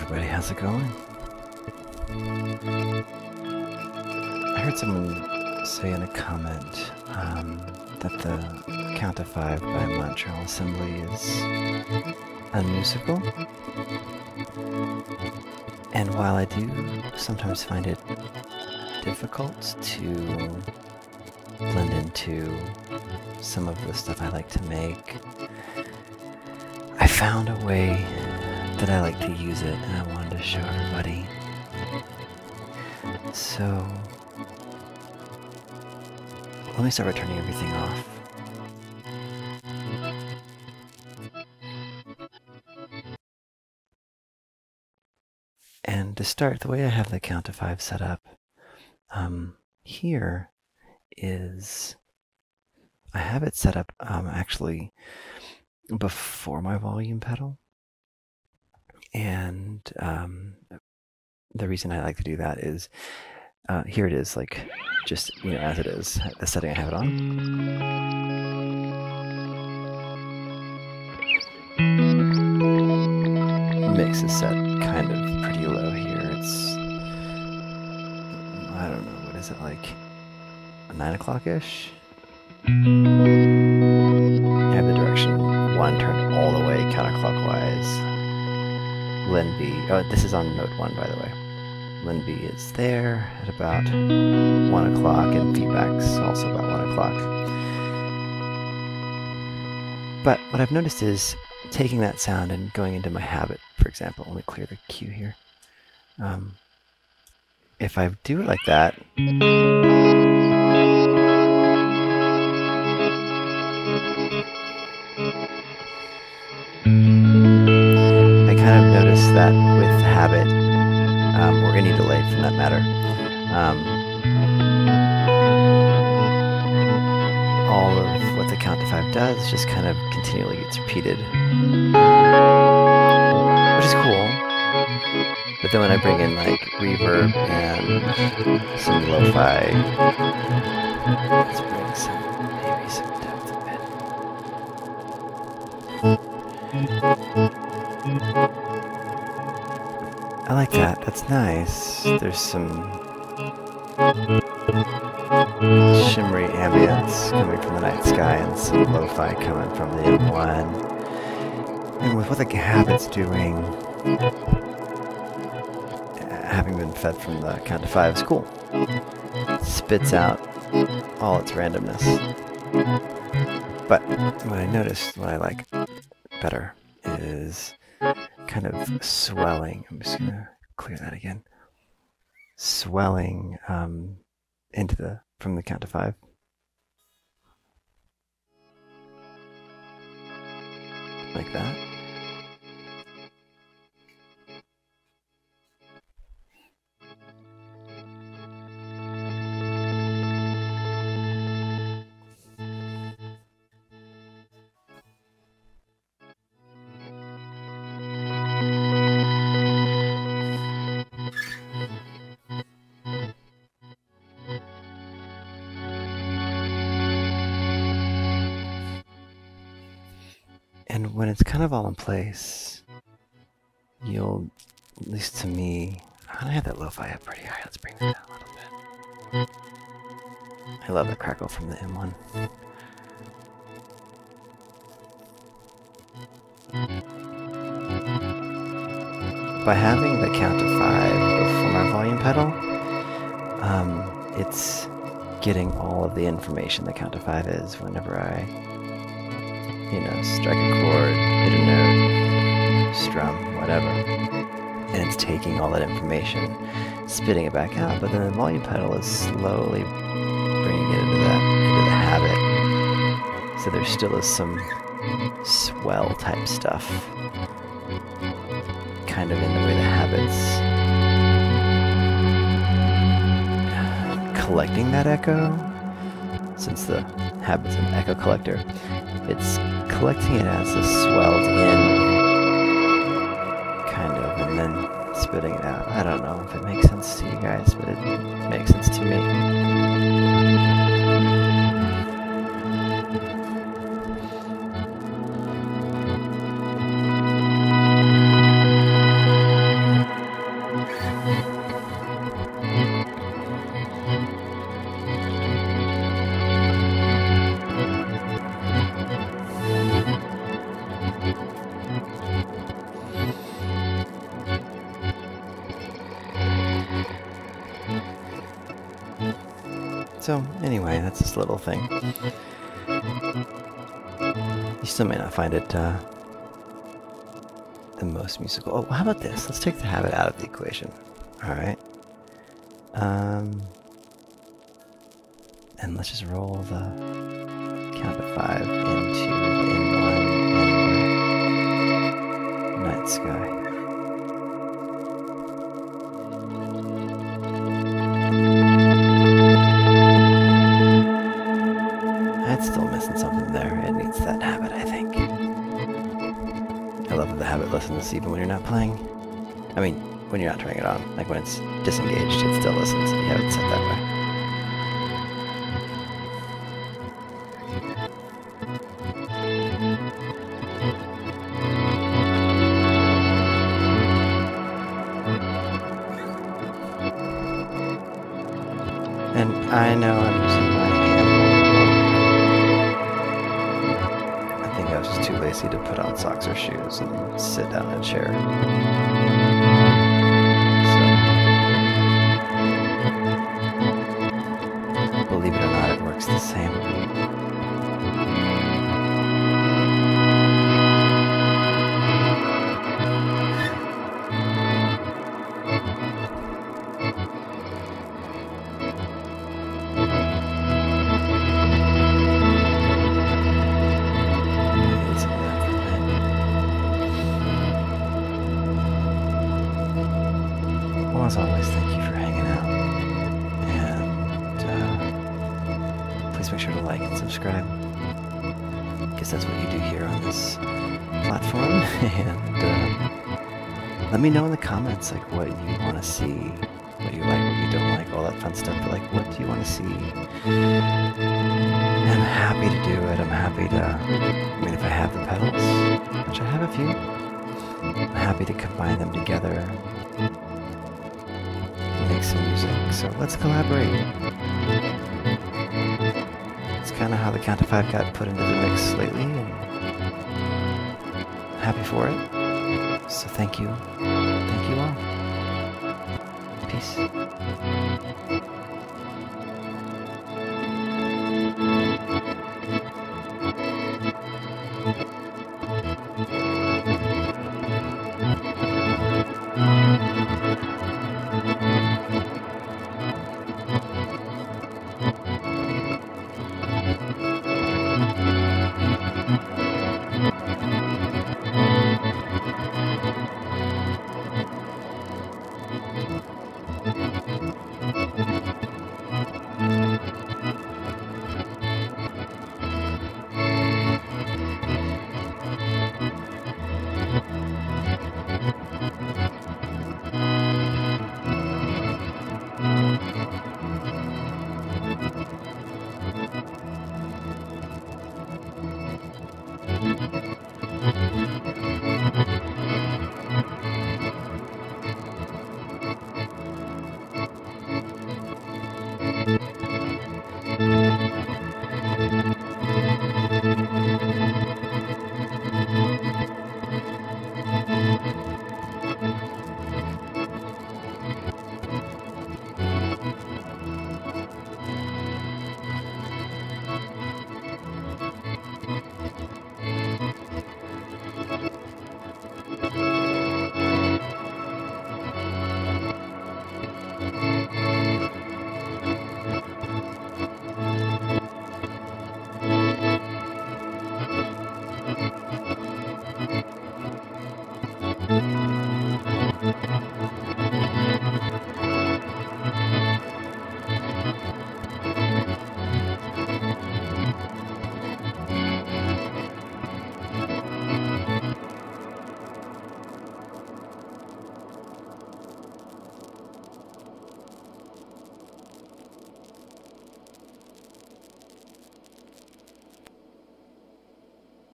everybody, how's it going? I heard someone say in a comment that the Count of Five by Montreal Assembly is unmusical. And while I do sometimes find it difficult to blend into some of the stuff I like to make, I found a way that I like to use it, and I wanted to show everybody. So let me start by turning everything off. And to start, the way I have the Count of Five set up, here is, I have it set up actually before my volume pedal. And the reason I like to do that is, here it is, like, just, you know, as it is, the setting I have it on. Mix is set kind of pretty low here. It's, I don't know, what is it, like 9 o'clock-ish? I have the direction 1 turned all the way counterclockwise. Lin B, oh, this is on mode 1, by the way. Lin B is there at about 1 o'clock, and feedback's also about 1 o'clock. But what I've noticed is taking that sound and going into my habit, for example. Let me clear the cue here. If I do it like that, I kind of notice that with habit, or any delay for that matter, all of what the Count to Five does just kind of continually gets repeated, which is cool. But then when I bring in like reverb and some lo-fi, let's bring maybe some depth a bit. I like that. That's nice. There's some shimmery ambience coming from the night sky and some lo-fi coming from the M1. And with what the habit's doing, having been fed from the Count to Five is cool. It spits out all its randomness. But what I noticed, what I like better, is kind of swelling. I'm just gonna clear that again. Swelling into from the Count to Five. Like that. And when it's kind of all in place, you'll, at least to me, I have that lo-fi up pretty high. Let's bring that down a little bit. I love the crackle from the M1. By having the Count to Five before my volume pedal, it's getting all of the information the Count to Five is whenever I, you know, strike a chord, hit a note, strum, whatever. And it's taking all that information, spitting it back out, but then the volume pedal is slowly bringing it into the habit. So there still is some swell type stuff, kind of in the way the habit's collecting that echo. Since the habit's an echo collector, it's collecting it as a swelled in, kind of, and then spitting it out. I don't know if it makes sense to you guys, but it makes sense to me. So anyway, that's this little thing. You still may not find it the most musical. Oh, how about this? Let's take the habit out of the equation. All right. And let's just roll the count of 5 into the inline and night sky. It's still missing something there. It needs that habit, I think. I love that the habit listens even when you're not playing. I mean, when you're not turning it on. Like when it's disengaged, it still listens if you have it set that way. And I know I'm using my hand. I think I was just too lazy to put on socks or shoes and sit down in a chair. So, believe it or not, it works the same. As always, thank you for hanging out, and please make sure to like and subscribe, because that's what you do here on this platform. And let me know in the comments like what you want to see, what you like, what you don't like, all that fun stuff. But like, what do you want to see? I'm happy to do it. I'm happy to. I mean, if I have the pedals, which I have a few, I'm happy to combine them together. Make some music, so let's collaborate. It's kind of how the Count to 5 got put into the mix lately, and I'm happy for it. So thank you all. Peace.